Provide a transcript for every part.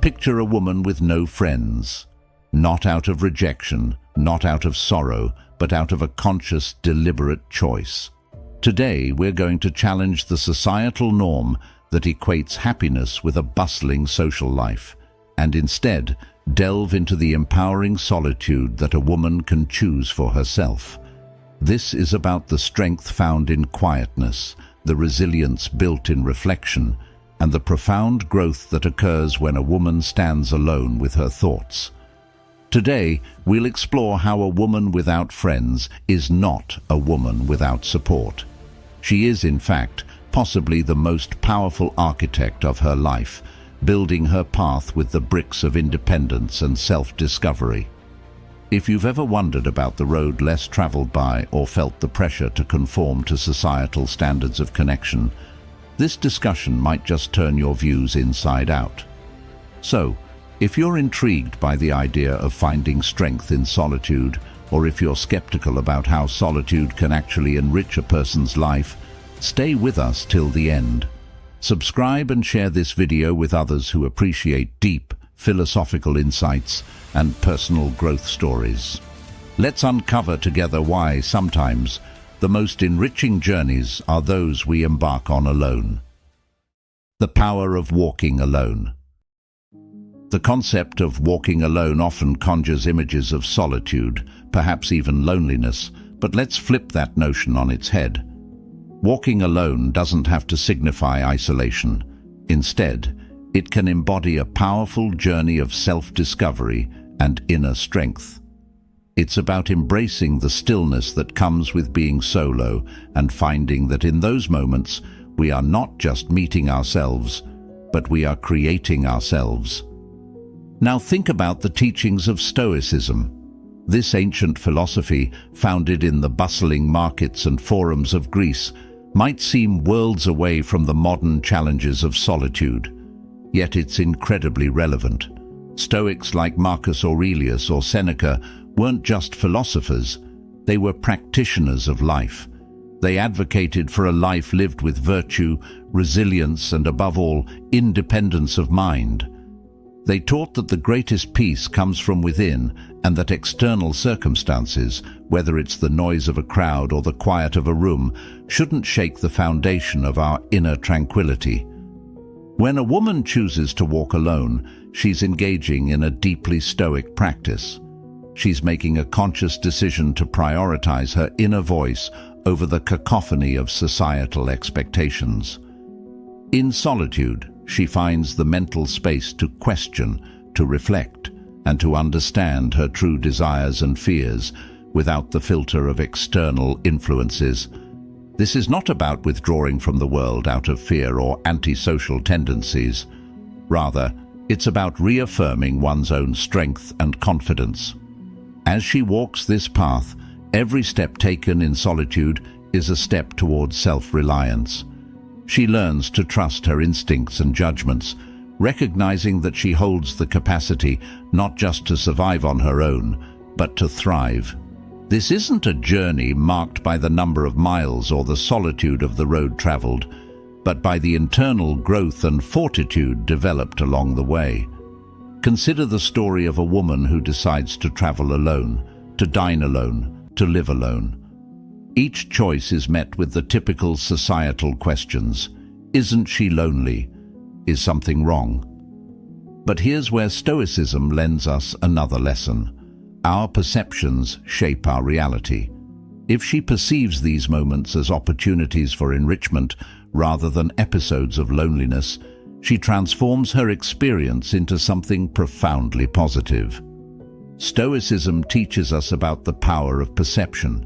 Picture a woman with no friends, not out of rejection, not out of sorrow, but out of a conscious, deliberate choice. Today, we're going to challenge the societal norm that equates happiness with a bustling social life, and instead delve into the empowering solitude that a woman can choose for herself. This is about the strength found in quietness, the resilience built in reflection, and the profound growth that occurs when a woman stands alone with her thoughts. Today, we'll explore how a woman without friends is not a woman without support. She is, in fact, possibly the most powerful architect of her life, building her path with the bricks of independence and self-discovery. If you've ever wondered about the road less traveled by or felt the pressure to conform to societal standards of connection, this discussion might just turn your views inside out. So, if you're intrigued by the idea of finding strength in solitude, or if you're skeptical about how solitude can actually enrich a person's life, stay with us till the end. Subscribe and share this video with others who appreciate deep, philosophical insights and personal growth stories. Let's uncover together why sometimes the most enriching journeys are those we embark on alone. The power of walking alone. The concept of walking alone often conjures images of solitude, perhaps even loneliness, but let's flip that notion on its head. Walking alone doesn't have to signify isolation. Instead, it can embody a powerful journey of self-discovery and inner strength. It's about embracing the stillness that comes with being solo and finding that in those moments we are not just meeting ourselves, but we are creating ourselves. Now think about the teachings of Stoicism. This ancient philosophy, founded in the bustling markets and forums of Greece, might seem worlds away from the modern challenges of solitude. Yet it's incredibly relevant. Stoics like Marcus Aurelius or Seneca weren't just philosophers, they were practitioners of life. They advocated for a life lived with virtue, resilience, and above all, independence of mind. They taught that the greatest peace comes from within and that external circumstances, whether it's the noise of a crowd or the quiet of a room, shouldn't shake the foundation of our inner tranquility. When a woman chooses to walk alone, she's engaging in a deeply Stoic practice. She's making a conscious decision to prioritize her inner voice over the cacophony of societal expectations. In solitude, she finds the mental space to question, to reflect, and to understand her true desires and fears without the filter of external influences. This is not about withdrawing from the world out of fear or antisocial tendencies. Rather, it's about reaffirming one's own strength and confidence. As she walks this path, every step taken in solitude is a step towards self-reliance. She learns to trust her instincts and judgments, recognizing that she holds the capacity not just to survive on her own, but to thrive. This isn't a journey marked by the number of miles or the solitude of the road traveled, but by the internal growth and fortitude developed along the way. Consider the story of a woman who decides to travel alone, to dine alone, to live alone. Each choice is met with the typical societal questions. Isn't she lonely? Is something wrong? But here's where Stoicism lends us another lesson. Our perceptions shape our reality. If she perceives these moments as opportunities for enrichment rather than episodes of loneliness, she transforms her experience into something profoundly positive. Stoicism teaches us about the power of perception.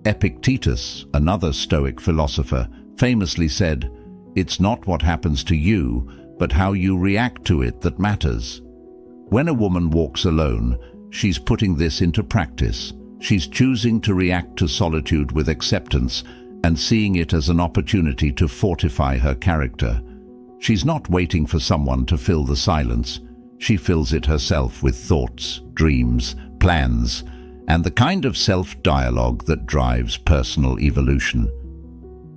Epictetus, another Stoic philosopher, famously said, "It's not what happens to you, but how you react to it that matters." When a woman walks alone, she's putting this into practice. She's choosing to react to solitude with acceptance and seeing it as an opportunity to fortify her character. She's not waiting for someone to fill the silence. She fills it herself with thoughts, dreams, plans, and the kind of self-dialogue that drives personal evolution.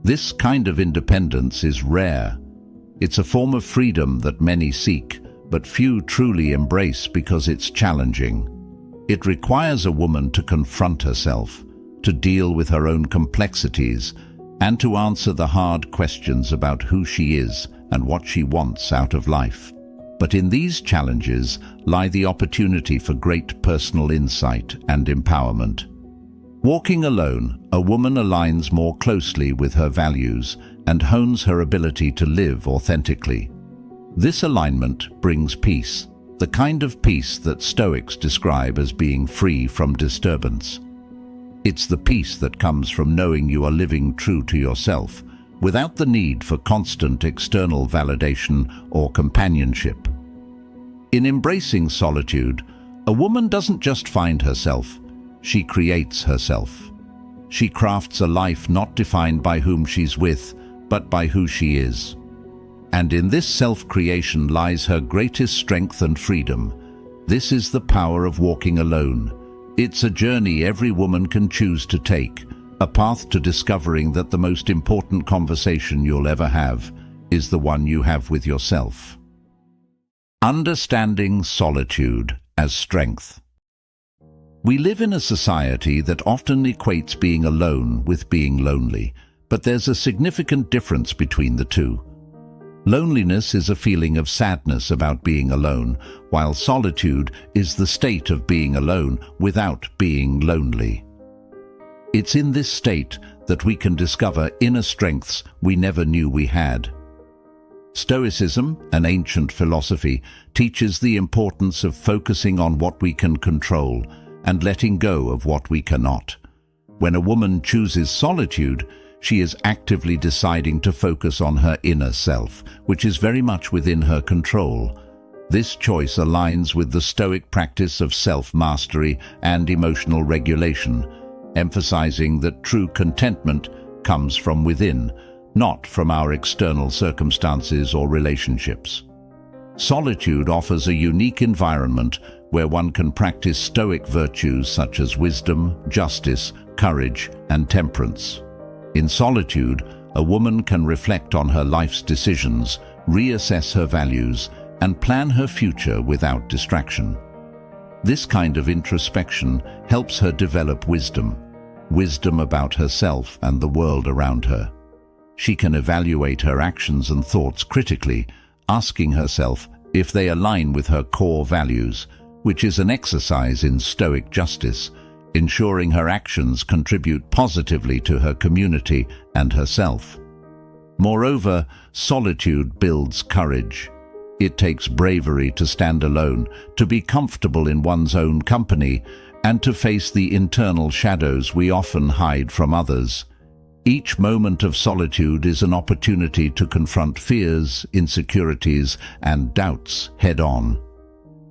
This kind of independence is rare. It's a form of freedom that many seek, but few truly embrace because it's challenging. It requires a woman to confront herself, to deal with her own complexities, and to answer the hard questions about who she is and what she wants out of life. But in these challenges lie the opportunity for great personal insight and empowerment. Walking alone, a woman aligns more closely with her values and hones her ability to live authentically. This alignment brings peace, the kind of peace that Stoics describe as being free from disturbance. It's the peace that comes from knowing you are living true to yourself, without the need for constant external validation or companionship. In embracing solitude, a woman doesn't just find herself, she creates herself. She crafts a life not defined by whom she's with, but by who she is. And in this self-creation lies her greatest strength and freedom. This is the power of walking alone. It's a journey every woman can choose to take, a path to discovering that the most important conversation you'll ever have is the one you have with yourself. Understanding solitude as strength. We live in a society that often equates being alone with being lonely, but there's a significant difference between the two. Loneliness is a feeling of sadness about being alone, while solitude is the state of being alone without being lonely. It's in this state that we can discover inner strengths we never knew we had. Stoicism, an ancient philosophy, teaches the importance of focusing on what we can control and letting go of what we cannot. When a woman chooses solitude, she is actively deciding to focus on her inner self, which is very much within her control. This choice aligns with the Stoic practice of self-mastery and emotional regulation, emphasizing that true contentment comes from within, not from our external circumstances or relationships. Solitude offers a unique environment where one can practice Stoic virtues such as wisdom, justice, courage, and temperance. In solitude, a woman can reflect on her life's decisions, reassess her values, and plan her future without distraction. This kind of introspection helps her develop wisdom about herself and the world around her. She can evaluate her actions and thoughts critically, asking herself if they align with her core values, which is an exercise in Stoic justice, ensuring her actions contribute positively to her community and herself. Moreover, solitude builds courage. It takes bravery to stand alone, to be comfortable in one's own company, and to face the internal shadows we often hide from others. Each moment of solitude is an opportunity to confront fears, insecurities, and doubts head-on.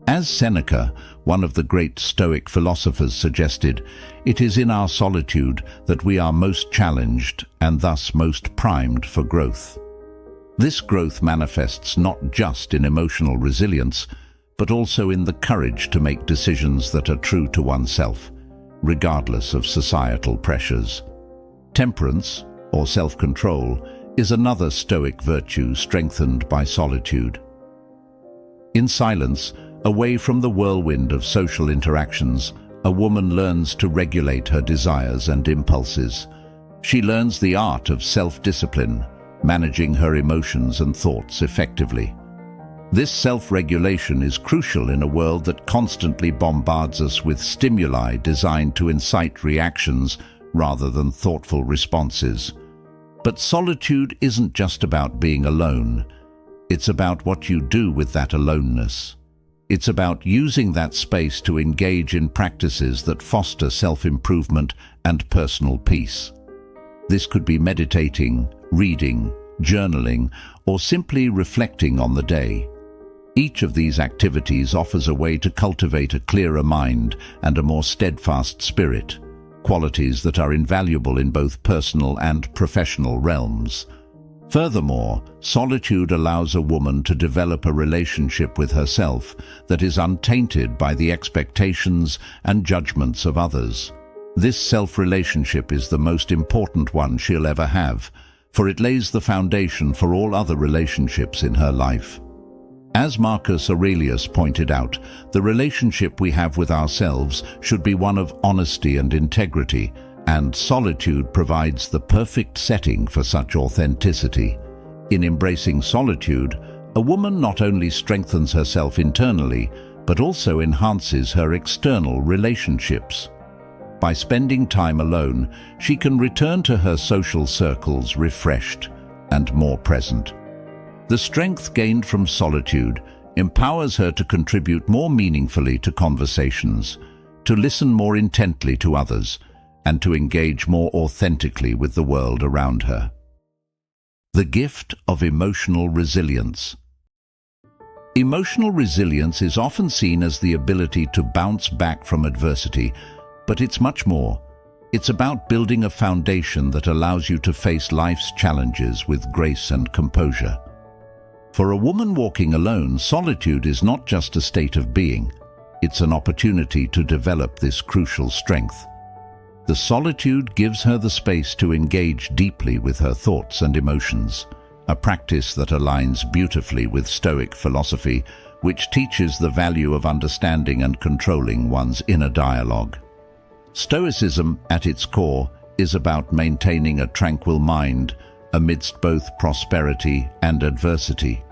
As Seneca, one of the great Stoic philosophers, suggested, it is in our solitude that we are most challenged and thus most primed for growth. This growth manifests not just in emotional resilience, but also in the courage to make decisions that are true to oneself, regardless of societal pressures. Temperance, or self-control, is another Stoic virtue strengthened by solitude. In silence, away from the whirlwind of social interactions, a woman learns to regulate her desires and impulses. She learns the art of self-discipline, managing her emotions and thoughts effectively. This self-regulation is crucial in a world that constantly bombards us with stimuli designed to incite reactions rather than thoughtful responses. But solitude isn't just about being alone. It's about what you do with that aloneness. It's about using that space to engage in practices that foster self-improvement and personal peace. This could be meditating, reading, journaling, or simply reflecting on the day. Each of these activities offers a way to cultivate a clearer mind and a more steadfast spirit, qualities that are invaluable in both personal and professional realms. Furthermore, solitude allows a woman to develop a relationship with herself that is untainted by the expectations and judgments of others. This self-relationship is the most important one she'll ever have, for it lays the foundation for all other relationships in her life. As Marcus Aurelius pointed out, the relationship we have with ourselves should be one of honesty and integrity, and solitude provides the perfect setting for such authenticity. In embracing solitude, a woman not only strengthens herself internally, but also enhances her external relationships. By spending time alone, she can return to her social circles refreshed and more present. The strength gained from solitude empowers her to contribute more meaningfully to conversations, to listen more intently to others, and to engage more authentically with the world around her. The gift of emotional resilience. Emotional resilience is often seen as the ability to bounce back from adversity, but it's much more. It's about building a foundation that allows you to face life's challenges with grace and composure. For a woman walking alone, solitude is not just a state of being. It's an opportunity to develop this crucial strength. The solitude gives her the space to engage deeply with her thoughts and emotions, a practice that aligns beautifully with Stoic philosophy, which teaches the value of understanding and controlling one's inner dialogue. Stoicism, at its core, is about maintaining a tranquil mind amidst both prosperity and adversity.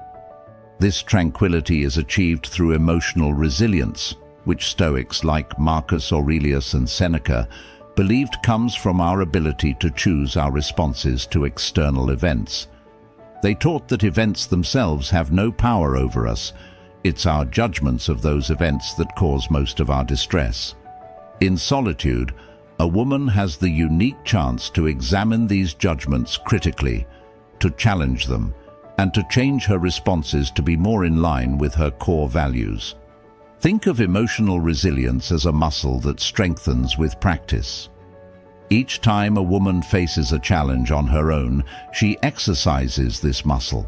This tranquility is achieved through emotional resilience, which Stoics like Marcus Aurelius and Seneca believed comes from our ability to choose our responses to external events. They taught that events themselves have no power over us. It's our judgments of those events that cause most of our distress. In solitude, a woman has the unique chance to examine these judgments critically, to challenge them, and to change her responses to be more in line with her core values. Think of emotional resilience as a muscle that strengthens with practice. Each time a woman faces a challenge on her own, she exercises this muscle.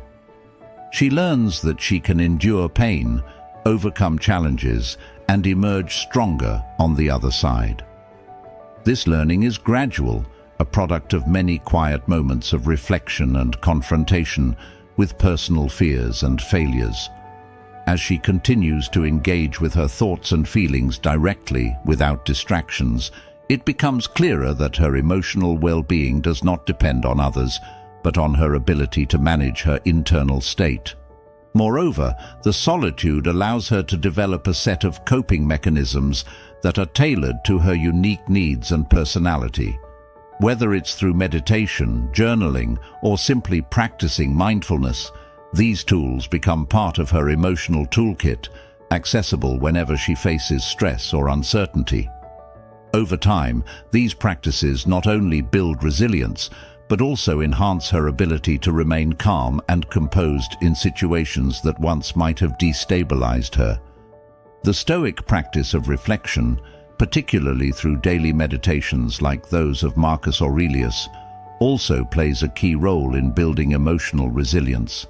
She learns that she can endure pain, overcome challenges, and emerge stronger on the other side. This learning is gradual, a product of many quiet moments of reflection and confrontation with personal fears and failures. As she continues to engage with her thoughts and feelings directly without distractions, it becomes clearer that her emotional well-being does not depend on others, but on her ability to manage her internal state. Moreover, the solitude allows her to develop a set of coping mechanisms that are tailored to her unique needs and personality. Whether it's through meditation, journaling, or simply practicing mindfulness, these tools become part of her emotional toolkit, accessible whenever she faces stress or uncertainty. Over time, these practices not only build resilience, but also enhance her ability to remain calm and composed in situations that once might have destabilized her. The Stoic practice of reflection, particularly through daily meditations like those of Marcus Aurelius, also plays a key role in building emotional resilience.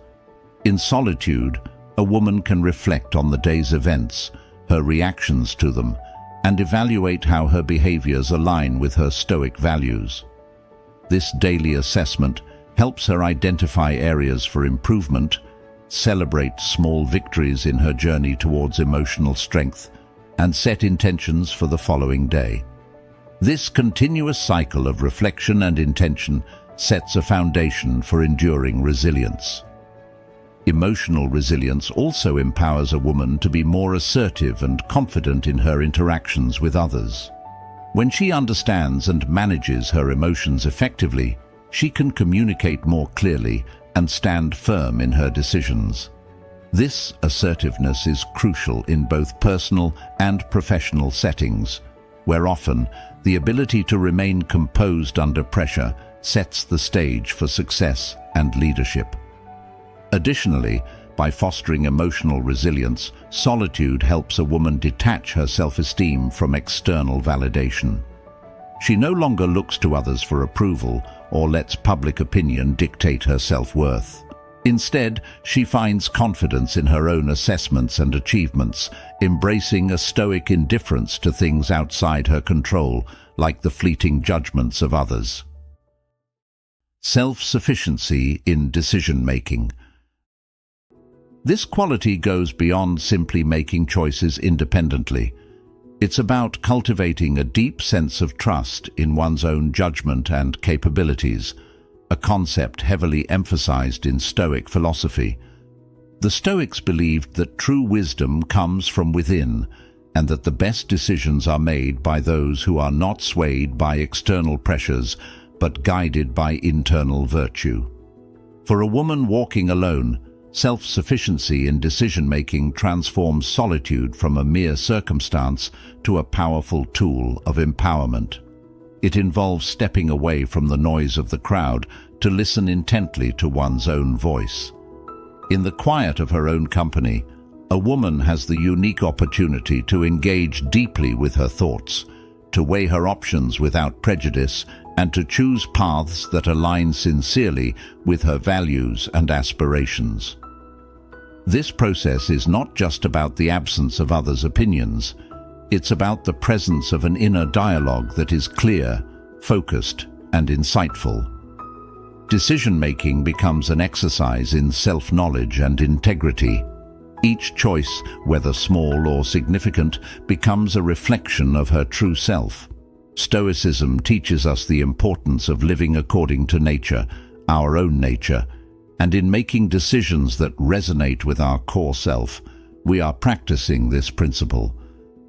In solitude, a woman can reflect on the day's events, her reactions to them, and evaluate how her behaviors align with her Stoic values. This daily assessment helps her identify areas for improvement, celebrate small victories in her journey towards emotional strength, and set intentions for the following day. This continuous cycle of reflection and intention sets a foundation for enduring resilience. Emotional resilience also empowers a woman to be more assertive and confident in her interactions with others. When she understands and manages her emotions effectively, she can communicate more clearly and stand firm in her decisions. This assertiveness is crucial in both personal and professional settings, where often the ability to remain composed under pressure sets the stage for success and leadership. Additionally, by fostering emotional resilience, solitude helps a woman detach her self-esteem from external validation. She no longer looks to others for approval or lets public opinion dictate her self-worth. Instead, she finds confidence in her own assessments and achievements, embracing a stoic indifference to things outside her control, like the fleeting judgments of others. Self-sufficiency in decision-making. This quality goes beyond simply making choices independently. It's about cultivating a deep sense of trust in one's own judgment and capabilities, a concept heavily emphasized in Stoic philosophy. The Stoics believed that true wisdom comes from within, and that the best decisions are made by those who are not swayed by external pressures, but guided by internal virtue. For a woman walking alone, self-sufficiency in decision-making transforms solitude from a mere circumstance to a powerful tool of empowerment. It involves stepping away from the noise of the crowd to listen intently to one's own voice. In the quiet of her own company, a woman has the unique opportunity to engage deeply with her thoughts, to weigh her options without prejudice, and to choose paths that align sincerely with her values and aspirations. This process is not just about the absence of others' opinions. It's about the presence of an inner dialogue that is clear, focused, and insightful. Decision-making becomes an exercise in self-knowledge and integrity. Each choice, whether small or significant, becomes a reflection of her true self. Stoicism teaches us the importance of living according to nature, our own nature, and in making decisions that resonate with our core self, we are practicing this principle.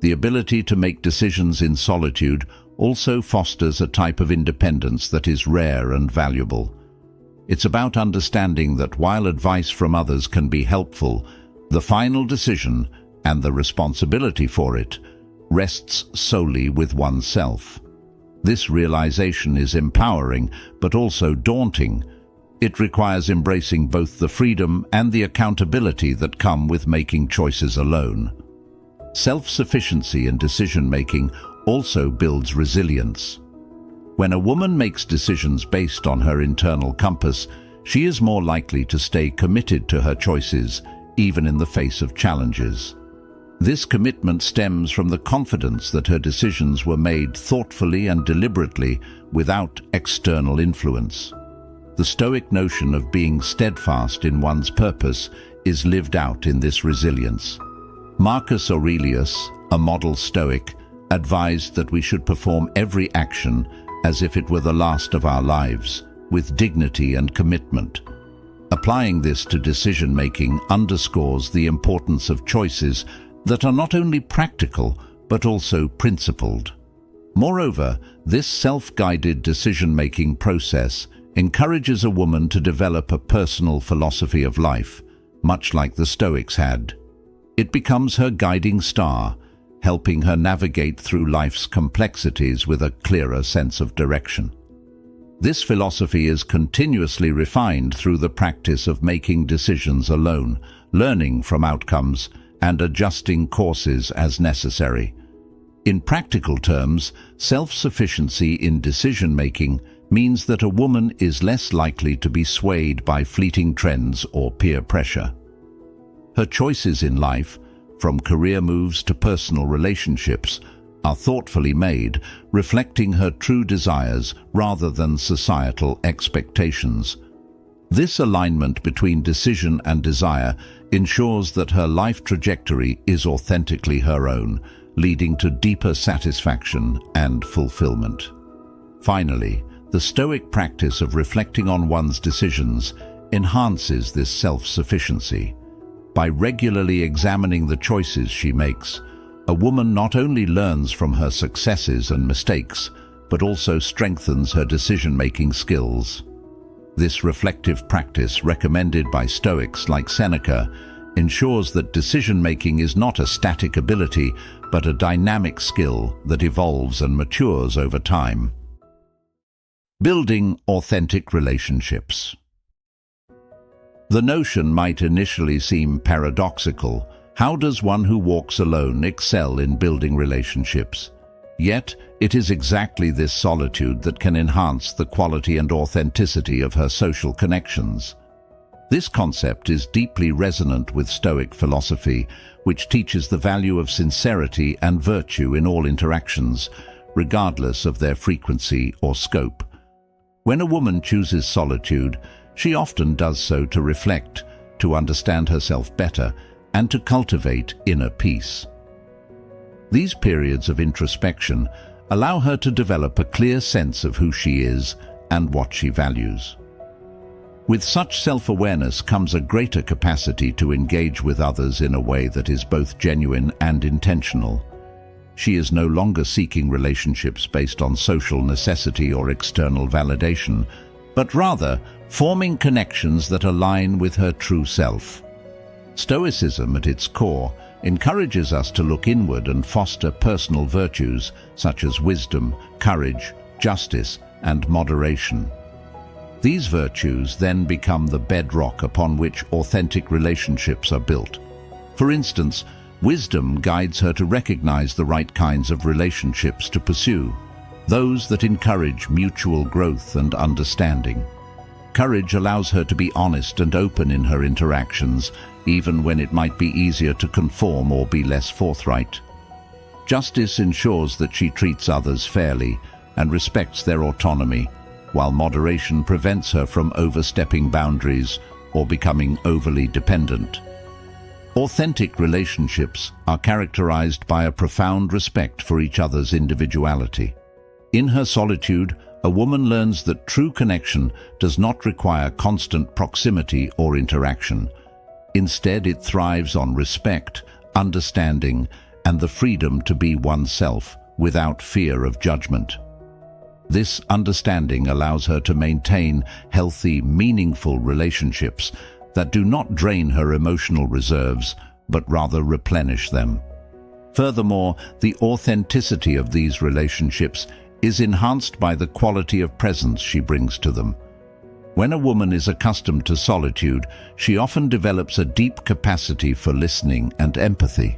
The ability to make decisions in solitude also fosters a type of independence that is rare and valuable. It's about understanding that while advice from others can be helpful, the final decision, and the responsibility for it, rests solely with oneself. This realization is empowering, but also daunting. It requires embracing both the freedom and the accountability that come with making choices alone. Self-sufficiency in decision-making also builds resilience. When a woman makes decisions based on her internal compass, she is more likely to stay committed to her choices, even in the face of challenges. This commitment stems from the confidence that her decisions were made thoughtfully and deliberately without external influence. The Stoic notion of being steadfast in one's purpose is lived out in this resilience. Marcus Aurelius, a model Stoic, advised that we should perform every action as if it were the last of our lives, with dignity and commitment. Applying this to decision-making underscores the importance of choices that are not only practical, but also principled. Moreover, this self-guided decision-making process encourages a woman to develop a personal philosophy of life, much like the Stoics had. It becomes her guiding star, helping her navigate through life's complexities with a clearer sense of direction. This philosophy is continuously refined through the practice of making decisions alone, learning from outcomes, and adjusting courses as necessary. In practical terms, self-sufficiency in decision-making means that a woman is less likely to be swayed by fleeting trends or peer pressure. Her choices in life, from career moves to personal relationships, are thoughtfully made, reflecting her true desires rather than societal expectations. This alignment between decision and desire ensures that her life trajectory is authentically her own, leading to deeper satisfaction and fulfillment. Finally, the Stoic practice of reflecting on one's decisions enhances this self-sufficiency. By regularly examining the choices she makes, a woman not only learns from her successes and mistakes, but also strengthens her decision-making skills. This reflective practice, recommended by Stoics like Seneca, ensures that decision-making is not a static ability, but a dynamic skill that evolves and matures over time. Building authentic relationships. The notion might initially seem paradoxical. How does one who walks alone excel in building relationships? Yet, it is exactly this solitude that can enhance the quality and authenticity of her social connections. This concept is deeply resonant with Stoic philosophy, which teaches the value of sincerity and virtue in all interactions, regardless of their frequency or scope. When a woman chooses solitude, she often does so to reflect, to understand herself better, and to cultivate inner peace. These periods of introspection allow her to develop a clear sense of who she is and what she values. With such self-awareness comes a greater capacity to engage with others in a way that is both genuine and intentional. She is no longer seeking relationships based on social necessity or external validation, but rather forming connections that align with her true self. Stoicism, at its core, encourages us to look inward and foster personal virtues such as wisdom, courage, justice, and moderation. These virtues then become the bedrock upon which authentic relationships are built. For instance, wisdom guides her to recognize the right kinds of relationships to pursue, those that encourage mutual growth and understanding. Courage allows her to be honest and open in her interactions, even when it might be easier to conform or be less forthright. Justice ensures that she treats others fairly and respects their autonomy, while moderation prevents her from overstepping boundaries or becoming overly dependent. Authentic relationships are characterized by a profound respect for each other's individuality. In her solitude, a woman learns that true connection does not require constant proximity or interaction. Instead, it thrives on respect, understanding, and the freedom to be oneself without fear of judgment. This understanding allows her to maintain healthy, meaningful relationships that do not drain her emotional reserves, but rather replenish them. Furthermore, the authenticity of these relationships is enhanced by the quality of presence she brings to them. When a woman is accustomed to solitude, she often develops a deep capacity for listening and empathy.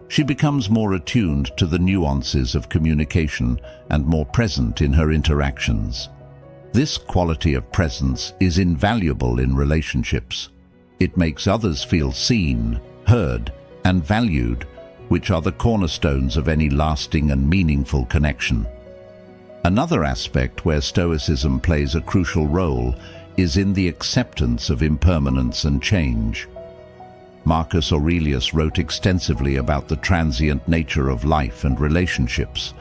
She becomes more attuned to the nuances of communication and more present in her interactions. This quality of presence is invaluable in relationships. It makes others feel seen, heard, and valued, which are the cornerstones of any lasting and meaningful connection. Another aspect where Stoicism plays a crucial role is in the acceptance of impermanence and change. Marcus Aurelius wrote extensively about the transient nature of life and relationships.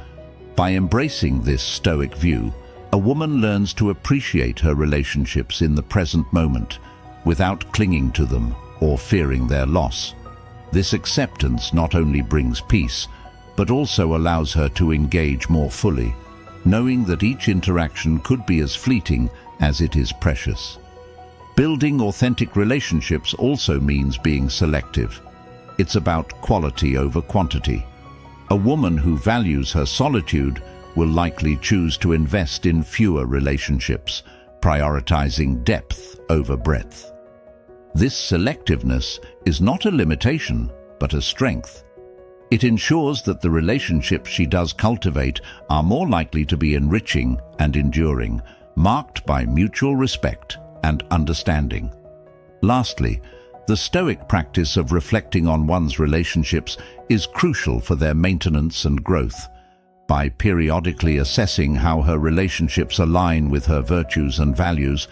By embracing this Stoic view, a woman learns to appreciate her relationships in the present moment, without clinging to them or fearing their loss. This acceptance not only brings peace, but also allows her to engage more fully, knowing that each interaction could be as fleeting as it is precious. Building authentic relationships also means being selective. It's about quality over quantity. A woman who values her solitude will likely choose to invest in fewer relationships, prioritizing depth over breadth. This selectiveness is not a limitation, but a strength. It ensures that the relationships she does cultivate are more likely to be enriching and enduring, marked by mutual respect and understanding. Lastly, the Stoic practice of reflecting on one's relationships is crucial for their maintenance and growth. By periodically assessing how her relationships align with her virtues and values,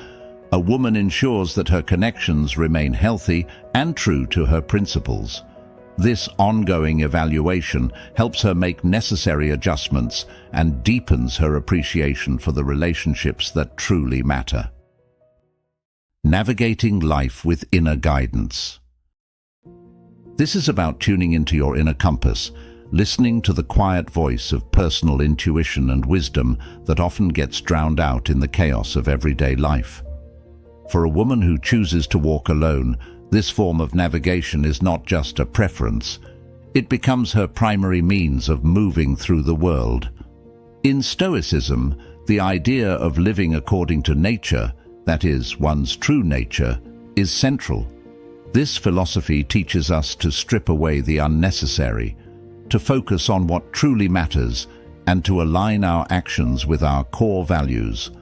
a woman ensures that her connections remain healthy and true to her principles. This ongoing evaluation helps her make necessary adjustments and deepens her appreciation for the relationships that truly matter. Navigating life with inner guidance. This is about tuning into your inner compass, listening to the quiet voice of personal intuition and wisdom that often gets drowned out in the chaos of everyday life. For a woman who chooses to walk alone, this form of navigation is not just a preference. It becomes her primary means of moving through the world. In Stoicism, the idea of living according to nature, that is, one's true nature, is central. This philosophy teaches us to strip away the unnecessary, to focus on what truly matters, and to align our actions with our core values.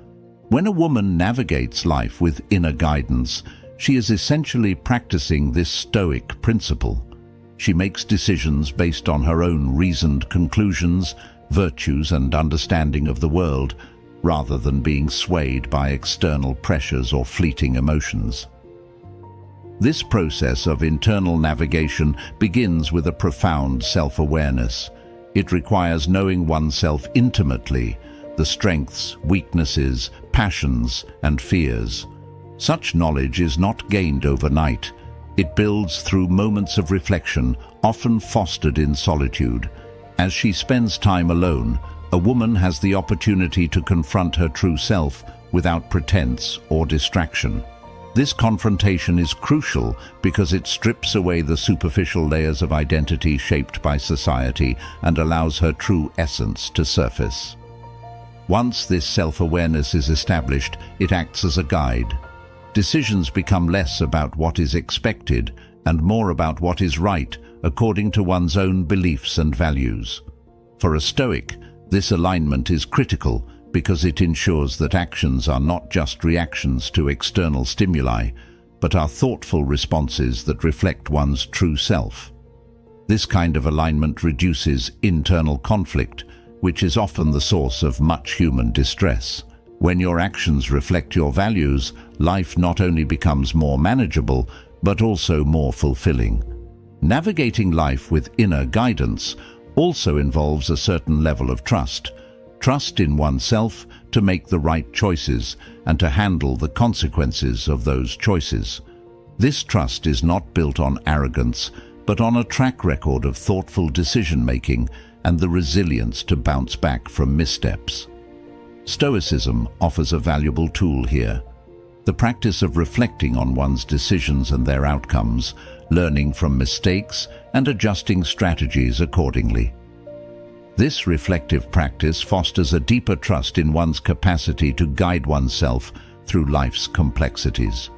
When a woman navigates life with inner guidance, she is essentially practicing this Stoic principle. She makes decisions based on her own reasoned conclusions, virtues, and understanding of the world, rather than being swayed by external pressures or fleeting emotions. This process of internal navigation begins with a profound self-awareness. It requires knowing oneself intimately, the strengths, weaknesses, passions, and fears. Such knowledge is not gained overnight. It builds through moments of reflection, often fostered in solitude. As she spends time alone, a woman has the opportunity to confront her true self without pretense or distraction. This confrontation is crucial because it strips away the superficial layers of identity shaped by society and allows her true essence to surface. Once this self-awareness is established, it acts as a guide. Decisions become less about what is expected and more about what is right according to one's own beliefs and values. For a Stoic, this alignment is critical because it ensures that actions are not just reactions to external stimuli, but are thoughtful responses that reflect one's true self. This kind of alignment reduces internal conflict, which is often the source of much human distress. When your actions reflect your values, life not only becomes more manageable, but also more fulfilling. Navigating life with inner guidance also involves a certain level of trust. Trust in oneself to make the right choices and to handle the consequences of those choices. This trust is not built on arrogance, but on a track record of thoughtful decision-making and the resilience to bounce back from missteps. Stoicism offers a valuable tool here. The practice of reflecting on one's decisions and their outcomes, learning from mistakes, and adjusting strategies accordingly. This reflective practice fosters a deeper trust in one's capacity to guide oneself through life's complexities.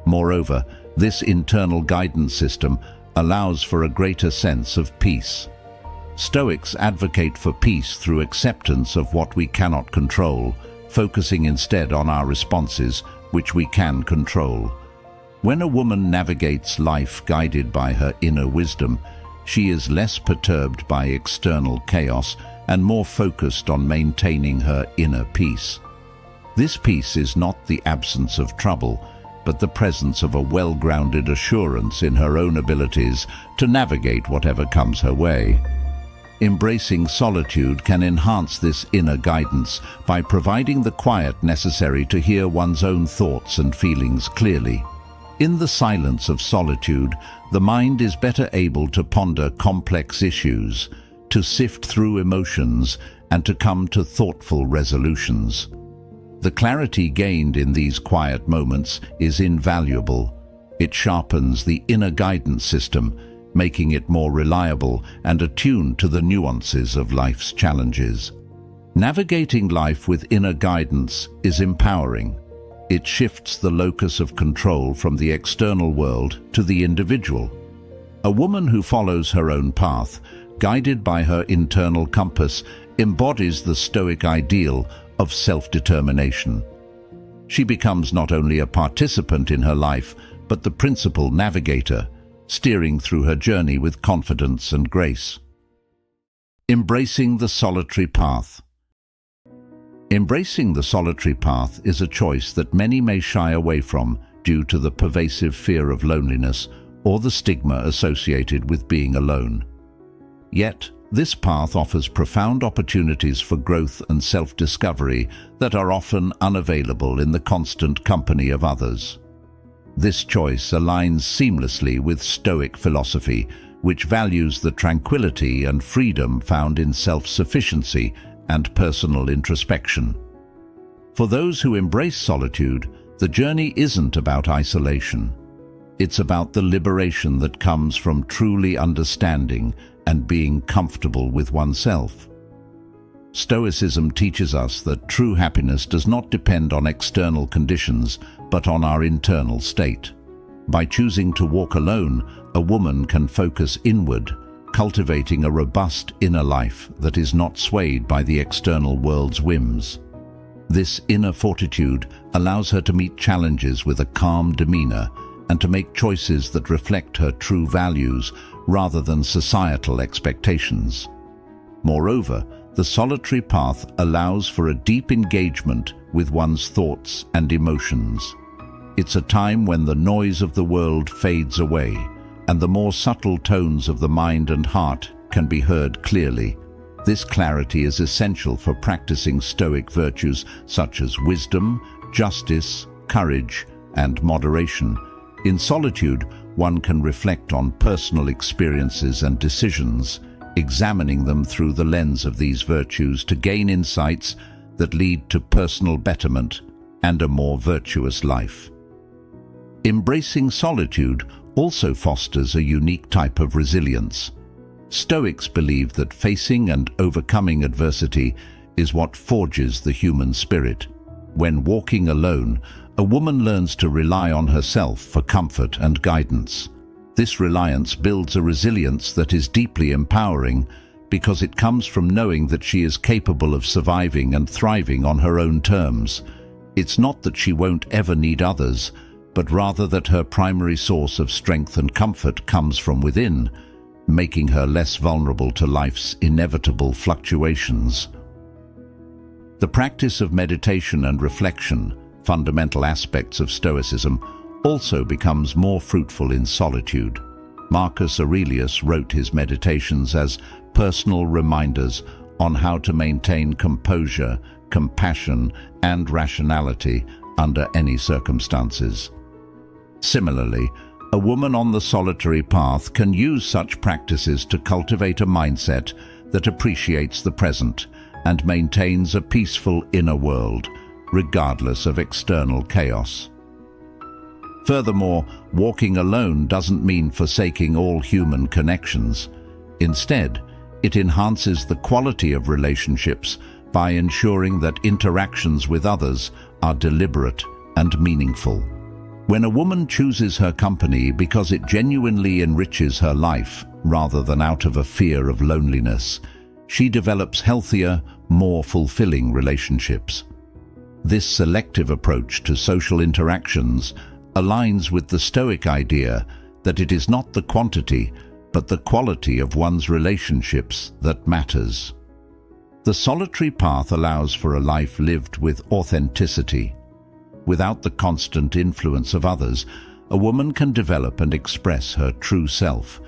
Moreover, this internal guidance system allows for a greater sense of peace. Stoics advocate for peace through acceptance of what we cannot control, focusing instead on our responses, which we can control. When a woman navigates life guided by her inner wisdom, she is less perturbed by external chaos and more focused on maintaining her inner peace. This peace is not the absence of trouble, but the presence of a well-grounded assurance in her own abilities to navigate whatever comes her way. Embracing solitude can enhance this inner guidance by providing the quiet necessary to hear one's own thoughts and feelings clearly. In the silence of solitude, the mind is better able to ponder complex issues, to sift through emotions, and to come to thoughtful resolutions. The clarity gained in these quiet moments is invaluable. It sharpens the inner guidance system, making it more reliable and attuned to the nuances of life's challenges. Navigating life with inner guidance is empowering. It shifts the locus of control from the external world to the individual. A woman who follows her own path, guided by her internal compass, embodies the Stoic ideal of self-determination. She becomes not only a participant in her life, but the principal navigator, steering through her journey with confidence and grace. Embracing the solitary path. Embracing the solitary path is a choice that many may shy away from due to the pervasive fear of loneliness or the stigma associated with being alone. Yet, this path offers profound opportunities for growth and self-discovery that are often unavailable in the constant company of others. This choice aligns seamlessly with Stoic philosophy, which values the tranquility and freedom found in self-sufficiency and personal introspection. For those who embrace solitude, the journey isn't about isolation. It's about the liberation that comes from truly understanding and being comfortable with oneself. Stoicism teaches us that true happiness does not depend on external conditions, but on our internal state. By choosing to walk alone, a woman can focus inward, cultivating a robust inner life that is not swayed by the external world's whims. This inner fortitude allows her to meet challenges with a calm demeanor and to make choices that reflect her true values rather than societal expectations. Moreover, the solitary path allows for a deep engagement with one's thoughts and emotions. It's a time when the noise of the world fades away, and the more subtle tones of the mind and heart can be heard clearly. This clarity is essential for practicing Stoic virtues such as wisdom, justice, courage, and moderation. In solitude, one can reflect on personal experiences and decisions, examining them through the lens of these virtues to gain insights that lead to personal betterment and a more virtuous life. Embracing solitude also fosters a unique type of resilience. Stoics believe that facing and overcoming adversity is what forges the human spirit. When walking alone, a woman learns to rely on herself for comfort and guidance. This reliance builds a resilience that is deeply empowering because it comes from knowing that she is capable of surviving and thriving on her own terms. It's not that she won't ever need others, but rather that her primary source of strength and comfort comes from within, making her less vulnerable to life's inevitable fluctuations. The practice of meditation and reflection, fundamental aspects of Stoicism, also becomes more fruitful in solitude. Marcus Aurelius wrote his meditations as personal reminders on how to maintain composure, compassion, and rationality under any circumstances. Similarly, a woman on the solitary path can use such practices to cultivate a mindset that appreciates the present and maintains a peaceful inner world, regardless of external chaos. Furthermore, walking alone doesn't mean forsaking all human connections. Instead, it enhances the quality of relationships by ensuring that interactions with others are deliberate and meaningful. When a woman chooses her company because it genuinely enriches her life rather than out of a fear of loneliness, she develops healthier, more fulfilling relationships. This selective approach to social interactions aligns with the Stoic idea that it is not the quantity, but the quality of one's relationships that matters. The solitary path allows for a life lived with authenticity. Without the constant influence of others, a woman can develop and express her true self.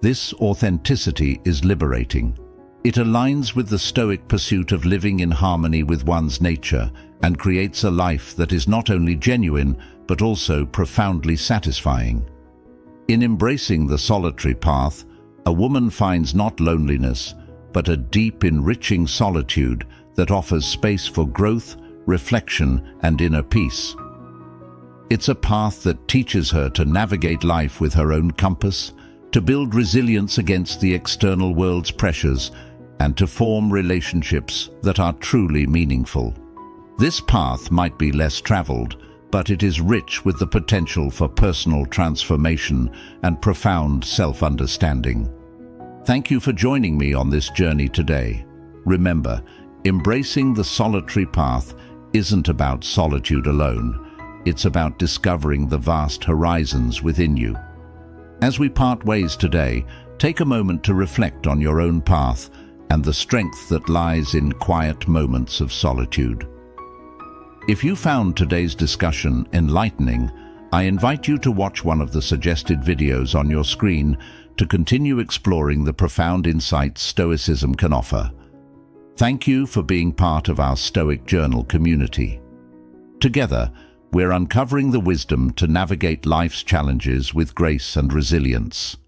This authenticity is liberating. It aligns with the Stoic pursuit of living in harmony with one's nature and creates a life that is not only genuine, but also profoundly satisfying. In embracing the solitary path, a woman finds not loneliness, but a deep, enriching solitude that offers space for growth, reflection, and inner peace. It's a path that teaches her to navigate life with her own compass, to build resilience against the external world's pressures, and to form relationships that are truly meaningful. This path might be less traveled, but it is rich with the potential for personal transformation and profound self-understanding. Thank you for joining me on this journey today. Remember, embracing the solitary path isn't about solitude alone. It's about discovering the vast horizons within you. As we part ways today, take a moment to reflect on your own path and the strength that lies in quiet moments of solitude. If you found today's discussion enlightening, I invite you to watch one of the suggested videos on your screen to continue exploring the profound insights Stoicism can offer. Thank you for being part of our Stoic Journal community. Together, we're uncovering the wisdom to navigate life's challenges with grace and resilience.